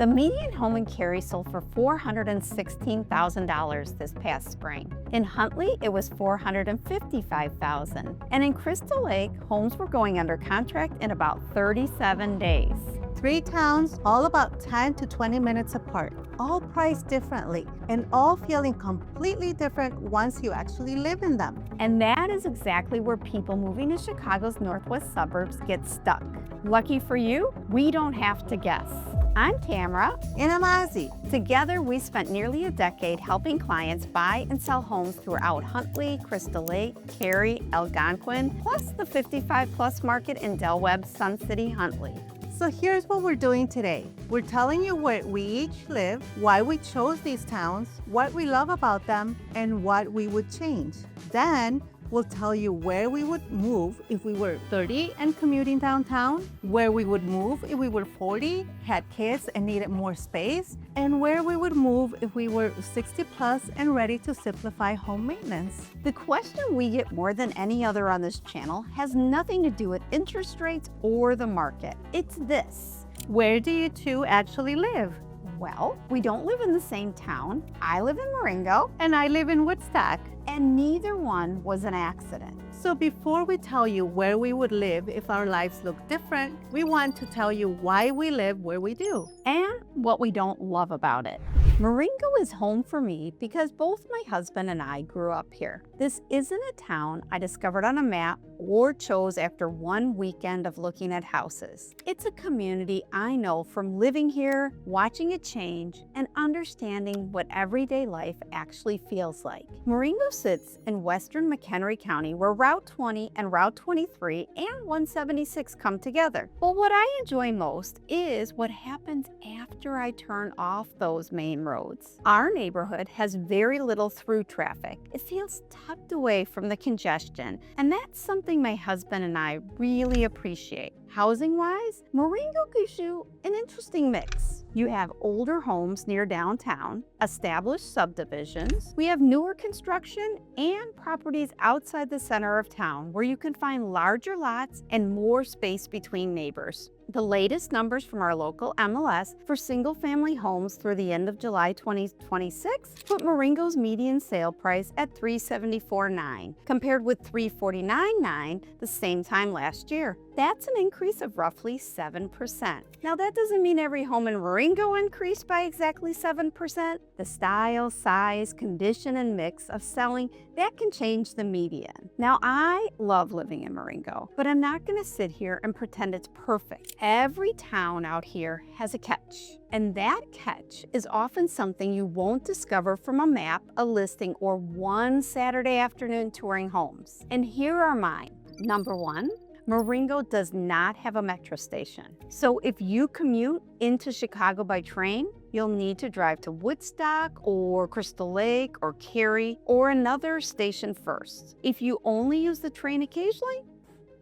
The median home in Cary sold for $416,000 this past spring. In Huntley, it was $455,000. And in Crystal Lake, homes were going under contract in about 37 days. 3 towns, all about 10 to 20 minutes apart, all priced differently, and all feeling completely different once you actually live in them. And that is exactly where people moving to Chicago's northwest suburbs get stuck. Lucky for you, we don't have to guess. I'm Tamara. And I'm Ozzie. Together, we spent nearly a decade helping clients buy and sell homes throughout Huntley, Crystal Lake, Cary, Algonquin, plus the 55-plus market in Webb, Sun City, Huntley. So here's what we're doing today. We're telling you where we each live, why we chose these towns, what we love about them, and what we would change. Then we'll tell you where we would move if we were 30 and commuting downtown, where we would move if we were 40, had kids and needed more space, and where we would move if we were 60 plus and ready to simplify home maintenance. The question we get more than any other on this channel has nothing to do with interest rates or the market. It's this: where do you two actually live? Well, we don't live in the same town. I live in Marengo. And I live in Woodstock. And neither one was an accident. So before we tell you where we would live if our lives look different, we want to tell you why we live where we do. And what we don't love about it. Marengo is home for me because both my husband and I grew up here. This isn't a town I discovered on a map or chose after one weekend of looking at houses. It's a community I know from living here, watching it change, and understanding what everyday life actually feels like. Marengo sits in western McHenry County, where Route 20 and Route 23 and 176 come together. But what I enjoy most is what happens after I turn off those main roads. Our neighborhood has very little through traffic. It feels tucked away from the congestion, and that's something my husband and I really appreciate. Housing-wise, Marengo gives you an interesting mix. You have older homes near downtown, established subdivisions. We have newer construction and properties outside the center of town where you can find larger lots and more space between neighbors. The latest numbers from our local MLS for single-family homes through the end of July 2026 put Marengo's median sale price at $374,900, compared with $349,900 the same time last year. That's an increase of roughly 7%. Now, that doesn't mean every home in Marengo increased by exactly 7%. The style, size, condition, and mix of selling, that can change the median. Now, I love living in Marengo, but I'm not going to sit here and pretend it's perfect. Every town out here has a catch, and that catch is often something you won't discover from a map, a listing, or one Saturday afternoon touring homes. And here are mine. Number 1, Marengo does not have a metro station. So if you commute into Chicago by train, you'll need to drive to Woodstock or Crystal Lake or Cary or another station first. If you only use the train occasionally,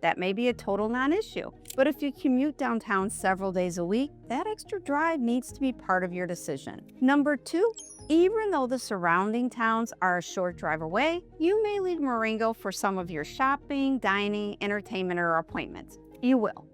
that may be a total non-issue. But if you commute downtown several days a week, that extra drive needs to be part of your decision. Number 2, even though the surrounding towns are a short drive away, you may leave Marengo for some of your shopping, dining, entertainment, or appointments. You will.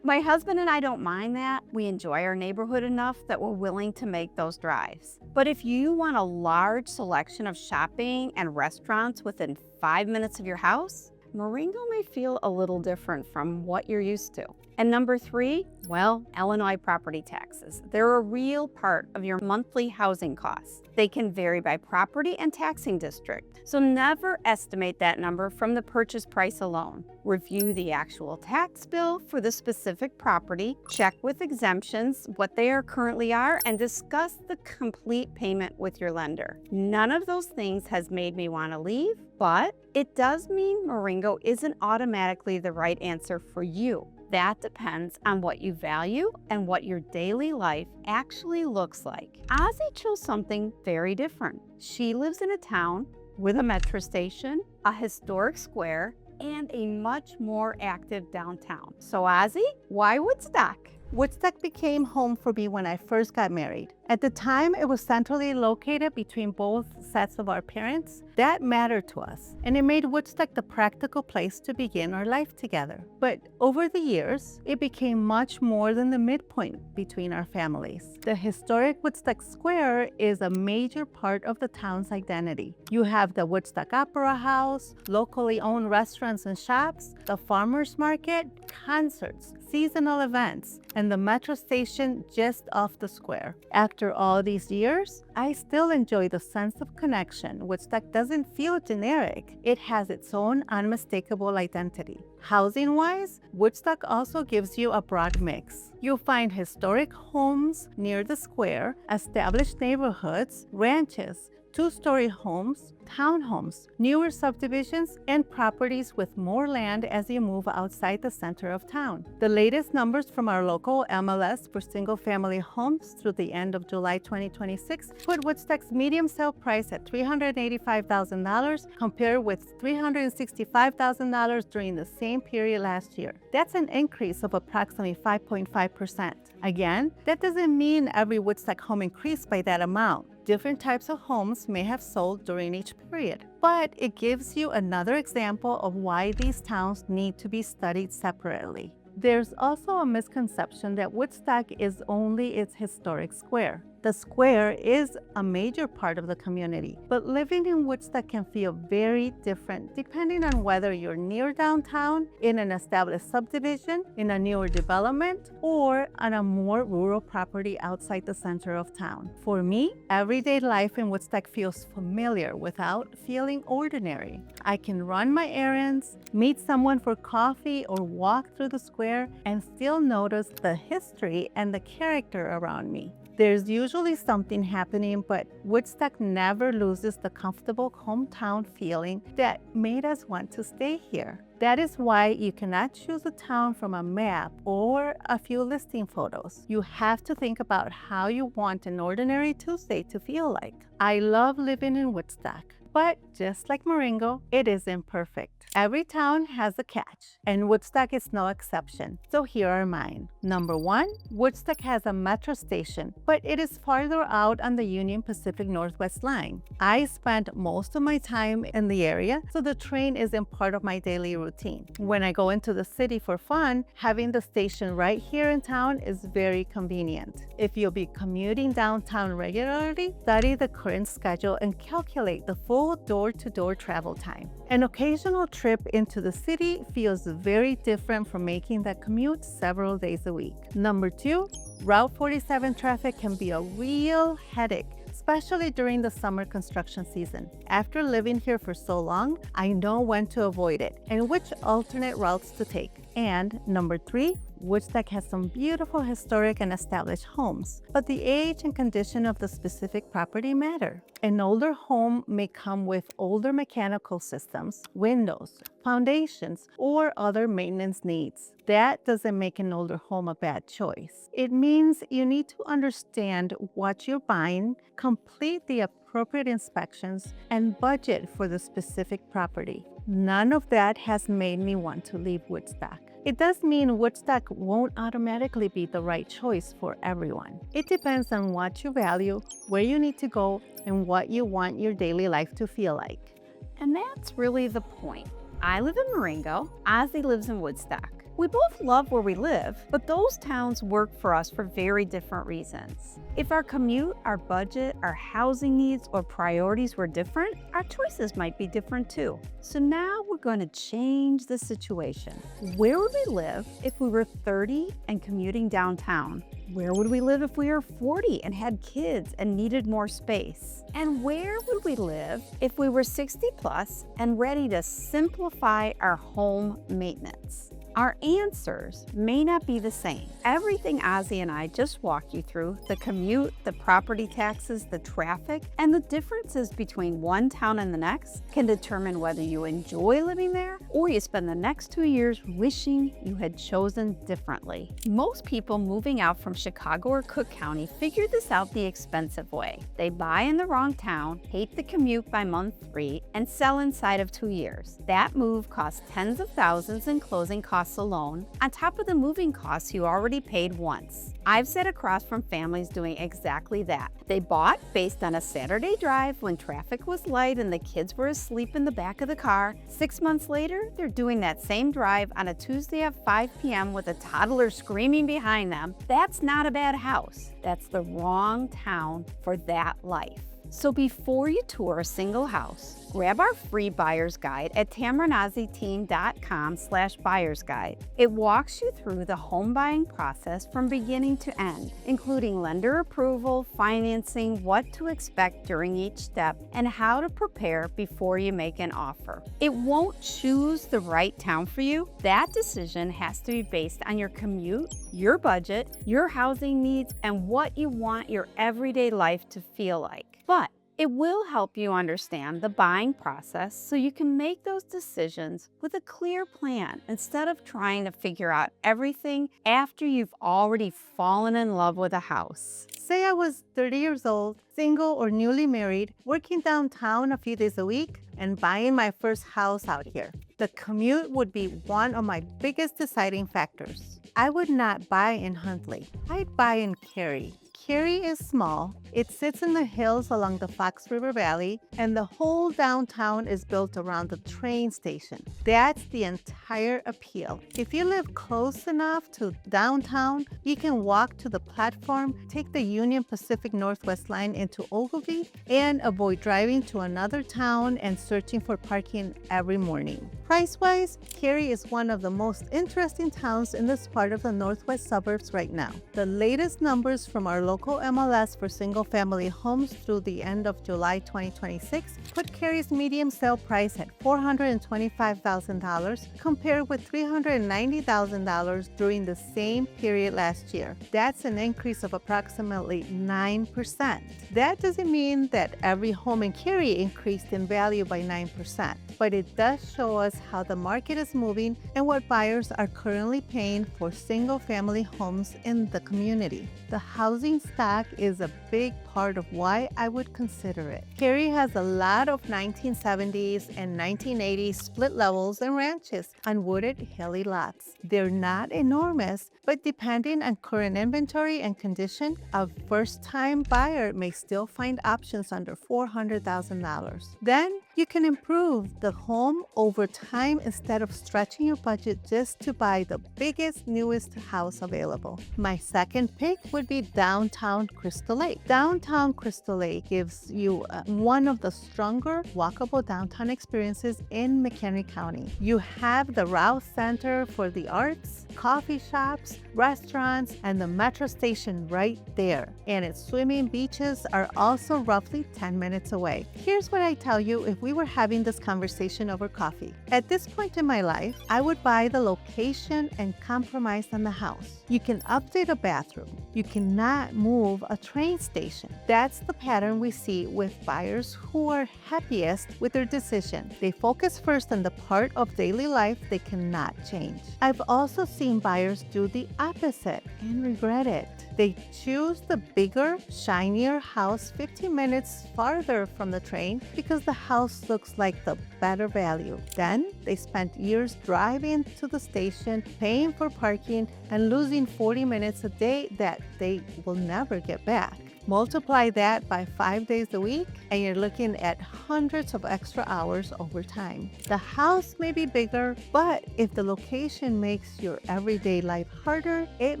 My husband and I don't mind that. We enjoy our neighborhood enough that we're willing to make those drives. But if you want a large selection of shopping and restaurants within 5 minutes of your house, Marengo may feel a little different from what you're used to. And number 3, well, Illinois property taxes. They're a real part of your monthly housing costs. They can vary by property and taxing district, so never estimate that number from the purchase price alone. Review the actual tax bill for the specific property, check with exemptions what they currently are, and discuss the complete payment with your lender. None of those things has made me want to leave, but it does mean Marengo isn't automatically the right answer for you. That depends on what you value and what your daily life actually looks like. Ozzie chose something very different. She lives in a town with a metro station, a historic square, and a much more active downtown. So Ozzie, why Woodstock? Woodstock became home for me when I first got married. At the time, it was centrally located between both sets of our parents. That mattered to us, and it made Woodstock the practical place to begin our life together. But over the years, it became much more than the midpoint between our families. The historic Woodstock Square is a major part of the town's identity. You have the Woodstock Opera House, locally owned restaurants and shops, the farmers market, concerts, seasonal events, and the metro station just off the square. After all these years, I still enjoy the sense of connection. Woodstock doesn't feel generic. It has its own unmistakable identity. Housing-wise, Woodstock also gives you a broad mix. You'll find historic homes near the square, established neighborhoods, ranches, two-story homes, townhomes, newer subdivisions, and properties with more land as you move outside the center of town. The latest numbers from our local MLS for single-family homes through the end of July 2026 put Woodstock's median sale price at $385,000 compared with $365,000 during the same period last year. That's an increase of approximately 5.5%. Again, that doesn't mean every Woodstock home increased by that amount. Different types of homes may have sold during each period, but it gives you another example of why these towns need to be studied separately. There's also a misconception that Woodstock is only its historic square. The square is a major part of the community, but living in Woodstock can feel very different depending on whether you're near downtown, in an established subdivision, in a newer development, or on a more rural property outside the center of town. For me, everyday life in Woodstock feels familiar without feeling ordinary. I can run my errands, meet someone for coffee, or walk through the square and still notice the history and the character around me. There's usually something happening, but Woodstock never loses the comfortable hometown feeling that made us want to stay here. That is why you cannot choose a town from a map or a few listing photos. You have to think about how you want an ordinary Tuesday to feel like. I love living in Woodstock, but just like Marengo, it isn't perfect. Every town has a catch, and Woodstock is no exception. So here are mine. Number 1, Woodstock has a metro station, but it is farther out on the Union Pacific Northwest line. I spend most of my time in the area, so the train isn't part of my daily routine. When I go into the city for fun, having the station right here in town is very convenient. If you'll be commuting downtown regularly, study the current schedule and calculate the full door-to-door travel time. An occasional trip into the city feels very different from making that commute several days a week. Number 2, Route 47 traffic can be a real headache, especially during the summer construction season. After living here for so long, I know when to avoid it and which alternate routes to take. And number 3, Woodstock has some beautiful historic and established homes, but the age and condition of the specific property matter. An older home may come with older mechanical systems, windows, foundations, or other maintenance needs. That doesn't make an older home a bad choice. It means you need to understand what you're buying, complete the appropriate inspections, and budget for the specific property. None of that has made me want to leave Woodstock. It does mean Woodstock won't automatically be the right choice for everyone. It depends on what you value, where you need to go, and what you want your daily life to feel like. And that's really the point. I live in Marengo, Ozzie lives in Woodstock. We both love where we live, but those towns work for us for very different reasons. If our commute, our budget, our housing needs, or priorities were different, our choices might be different too. So now we're going to change the situation. Where would we live if we were 30 and commuting downtown? Where would we live if we were 40 and had kids and needed more space? And where would we live if we were 60 plus and ready to simplify our home maintenance? Our answers may not be the same. Everything Ozzie and I just walked you through, the commute, the property taxes, the traffic, and the differences between one town and the next can determine whether you enjoy living there or you spend the next 2 years wishing you had chosen differently. Most people moving out from Chicago or Cook County figure this out the expensive way. They buy in the wrong town, hate the commute by month 3, and sell inside of 2 years. That move costs tens of thousands in closing costs costs alone, on top of the moving costs you already paid once. I've sat across from families doing exactly that. They bought based on a Saturday drive when traffic was light and the kids were asleep in the back of the car. 6 months later, they're doing that same drive on a Tuesday at 5 p.m. with a toddler screaming behind them. That's not a bad house. That's the wrong town for that life. So before you tour a single house, grab our free buyer's guide at tamarazieteam.com/buyer's guide. It walks you through the home buying process from beginning to end, including lender approval, financing, what to expect during each step, and how to prepare before you make an offer. It won't choose the right town for you. That decision has to be based on your commute, your budget, your housing needs, and what you want your everyday life to feel like. But it will help you understand the buying process so you can make those decisions with a clear plan instead of trying to figure out everything after you've already fallen in love with a house. Say I was 30 years old, single or newly married, working downtown a few days a week, and buying my first house out here. The commute would be one of my biggest deciding factors. I would not buy in Huntley. I'd buy in Cary. Cary is small. It sits in the hills along the Fox River Valley, and the whole downtown is built around the train station. That's the entire appeal. If you live close enough to downtown, you can walk to the platform, take the Union Pacific Northwest line into Ogilvie, and avoid driving to another town and searching for parking every morning. Price-wise, Cary is one of the most interesting towns in this part of the Northwest suburbs right now. The latest numbers from our local MLS for single-family homes through the end of July 2026 put Cary's median sale price at $425,000 compared with $390,000 during the same period last year. That's an increase of approximately 9%. That doesn't mean that every home in Cary increased in value by 9%, but it does show us how the market is moving and what buyers are currently paying for single-family homes in the community. The housing stock is a big part of why I would consider it. Cary has a lot of 1970s and 1980s split levels and ranches on wooded, hilly lots. They're not enormous, but depending on current inventory and condition, a first-time buyer may still find options under $400,000. Then you can improve the home over time instead of stretching your budget just to buy the biggest, newest house available. My second pick would be downtown Crystal Lake. Downtown Crystal Lake gives you one of the stronger walkable downtown experiences in McHenry County. You have the Rouse Center for the Arts, coffee shops, restaurants, and the metro station right there. And its swimming beaches are also roughly 10 minutes away. Here's what I tell you if we were having this conversation over coffee. At this point in my life, I would buy the location and compromise on the house. You can update a bathroom. You cannot move a train station. That's the pattern we see with buyers who are happiest with their decision. They focus first on the part of daily life they cannot change. I've also seen buyers do the opposite and regret it. They choose the bigger, shinier house 15 minutes farther from the train because the house looks like the better value. Then they spent years driving to the station, paying for parking, and losing 40 minutes a day that they will never get back. Multiply that by 5 days a week, and you're looking at hundreds of extra hours over time. The house may be bigger, but if the location makes your everyday life harder, it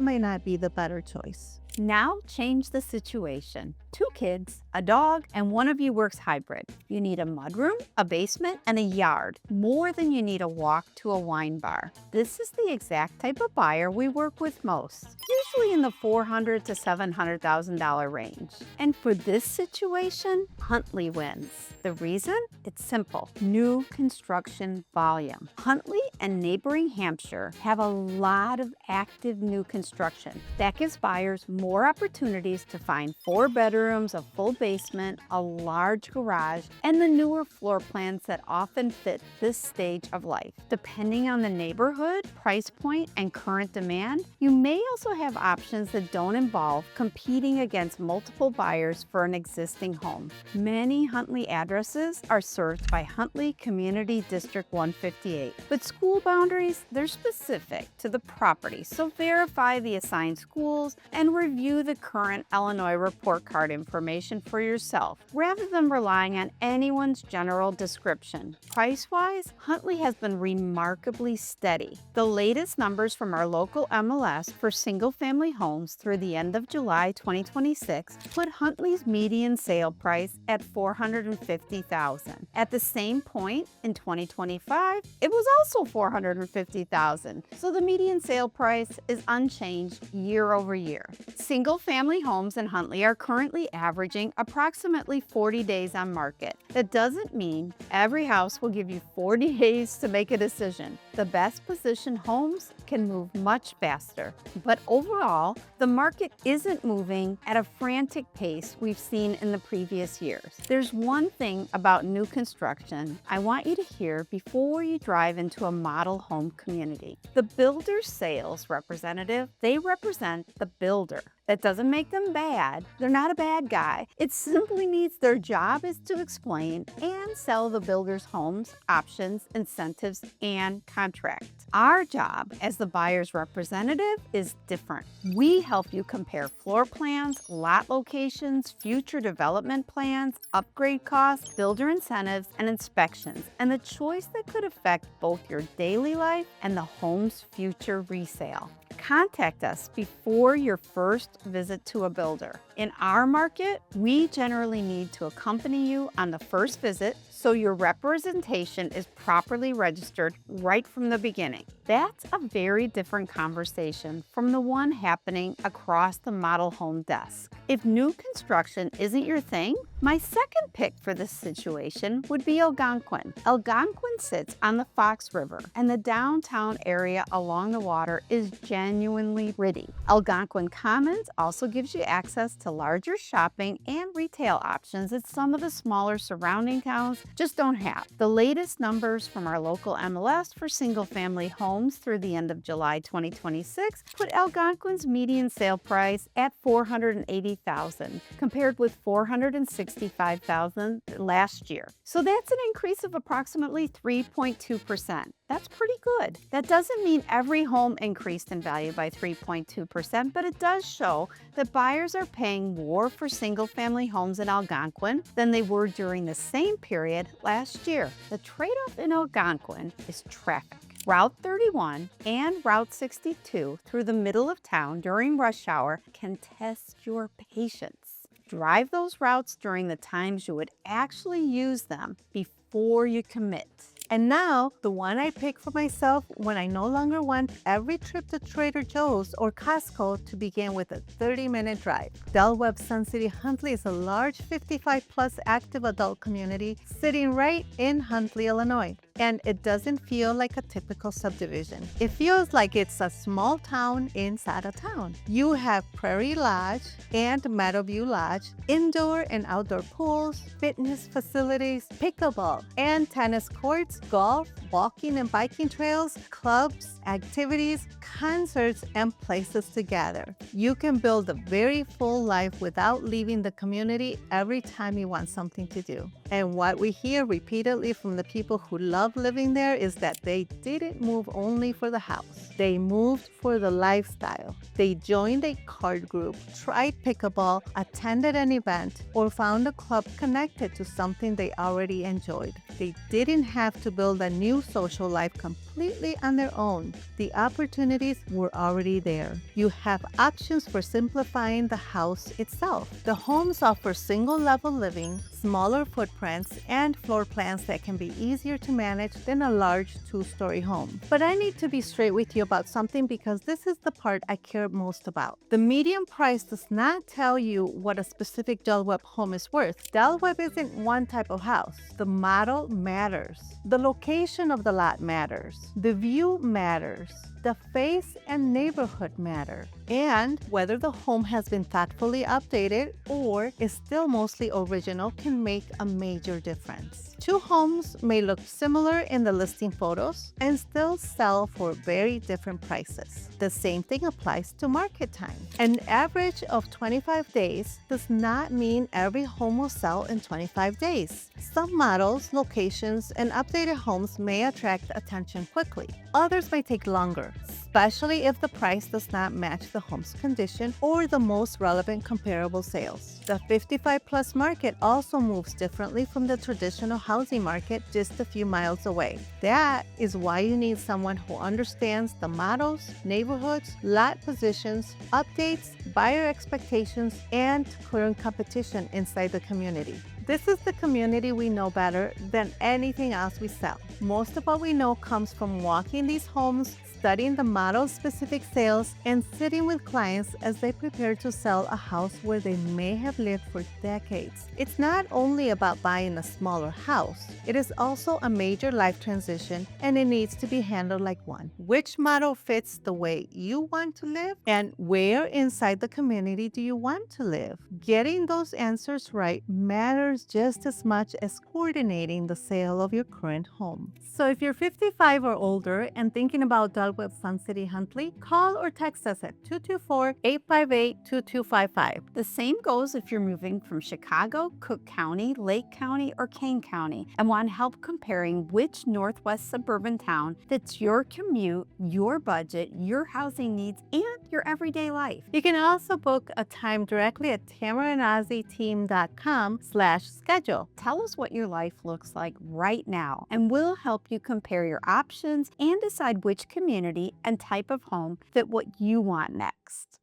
may not be the better choice. Now change the situation. 2 kids, a dog, and one of you works hybrid. You need a mudroom, a basement, and a yard, more than you need a walk to a wine bar. This is the exact type of buyer we work with most, usually in the $400,000 to $700,000 range. And for this situation, Huntley wins. The reason? It's simple. New construction volume. Huntley and neighboring Hampshire have a lot of active new construction. That gives buyers more opportunities to find 4 bedrooms, a full basement, a large garage, and the newer floor plans that often fit this stage of life. Depending on the neighborhood, price point, and current demand, you may also have options that don't involve competing against multiple buyers for an existing home. Many Huntley addresses are served by Huntley Community District 158, but school school boundaries, they're specific to the property, so verify the assigned schools and review the current Illinois report card information for yourself, rather than relying on anyone's general description. Price-wise, Huntley has been remarkably steady. The latest numbers from our local MLS for single-family homes through the end of July 2026 put Huntley's median sale price at $450,000. At the same point in 2025, it was also $450,000. So the median sale price is unchanged year over year. Single-family homes in Huntley are currently averaging approximately 40 days on market. That doesn't mean every house will give you 40 days to make a decision. The best positioned homes can move much faster. But overall, the market isn't moving at a frantic pace we've seen in the previous years. There's one thing about new construction I want you to hear before you drive into a model home community. The builder's sales representative, they represent the builder. That doesn't make them bad. They're not a bad guy. It simply means their job is to explain and sell the builder's homes, options, incentives, and contracts. Our job as the buyer's representative is different. We help you compare floor plans, lot locations, future development plans, upgrade costs, builder incentives, and inspections, and the choice that could affect both your daily life and the home's future resale. Contact us before your first visit to a builder. In our market, we generally need to accompany you on the first visit so your representation is properly registered right from the beginning. That's a very different conversation from the one happening across the model home desk. If new construction isn't your thing, my second pick for this situation would be Algonquin. Algonquin sits on the Fox River, and the downtown area along the water is genuinely pretty. Algonquin Commons also gives you access to larger shopping and retail options that some of the smaller surrounding towns just don't have. The latest numbers from our local MLS for single-family homes through the end of July 2026 put Algonquin's median sale price at $480,000, compared with $465,000 last year. So that's an increase of approximately 3.2%. That's pretty good. That doesn't mean every home increased in value by 3.2%, but it does show that buyers are paying more for single-family homes in Algonquin than they were during the same period last year. The trade-off in Algonquin is traffic. Route 31 and Route 62 through the middle of town during rush hour can test your patience. Drive those routes during the times you would actually use them before you commit. And now, the one I pick for myself when I no longer want every trip to Trader Joe's or Costco to begin with a 30-minute drive. Del Webb Sun City Huntley is a large 55-plus active adult community sitting right in Huntley, Illinois. And it doesn't feel like a typical subdivision. It feels like it's a small town inside a town. You have Prairie Lodge and Meadowview Lodge, indoor and outdoor pools, fitness facilities, pickleball and tennis courts, golf, walking and biking trails, clubs, activities, concerts, and places to gather. You can build a very full life without leaving the community every time you want something to do. And what we hear repeatedly from the people who love living there is that they didn't move only for the house. They moved for the lifestyle. They joined a card group, tried pickleball, attended an event, or found a club connected to something they already enjoyed. They didn't have to build a new social life completely on their own. The opportunities were already there. You have options for simplifying the house itself. The homes offer single-level living, smaller footprints, and floor plans that can be easier to manage than a large two-story home. But I need to be straight with you about something because this is the part I care most about. The median price does not tell you what a specific Del Webb home is worth. Del Webb isn't one type of house. The model matters. The location of the lot matters. The view matters. The face and neighborhood matter, and whether the home has been thoughtfully updated or is still mostly original can make a major difference. Two homes may look similar in the listing photos and still sell for very different prices. The same thing applies to market time. An average of 25 days does not mean every home will sell in 25 days. Some models, locations, and updated homes may attract attention quickly. Others may take longer, especially if the price does not match the home's condition or the most relevant comparable sales. The 55-plus market also moves differently from the traditional housing market just a few miles away. That is why you need someone who understands the models, neighborhoods, lot positions, updates, buyer expectations, and current competition inside the community. This is the community we know better than anything else we sell. Most of what we know comes from walking these homes, studying the model's specific sales, and sitting with clients as they prepare to sell a house where they may have lived for decades. It's not only about buying a smaller house, it is also a major life transition, and it needs to be handled like one. Which model fits the way you want to live, and where inside the community do you want to live? Getting those answers right matters just as much as coordinating the sale of your current home. So if you're 55 or older and thinking about Webb Sun City Huntley, call or text us at 224-858-2255. The same goes if you're moving from Chicago, Cook County, Lake County, or Kane County and want help comparing which Northwest suburban town fits your commute, your budget, your housing needs, and your everyday life. You can also book a time directly at TamaraOzzieTeam.com/schedule. Tell us what your life looks like right now, and we'll help you compare your options and decide which community and type of home fit what you want next.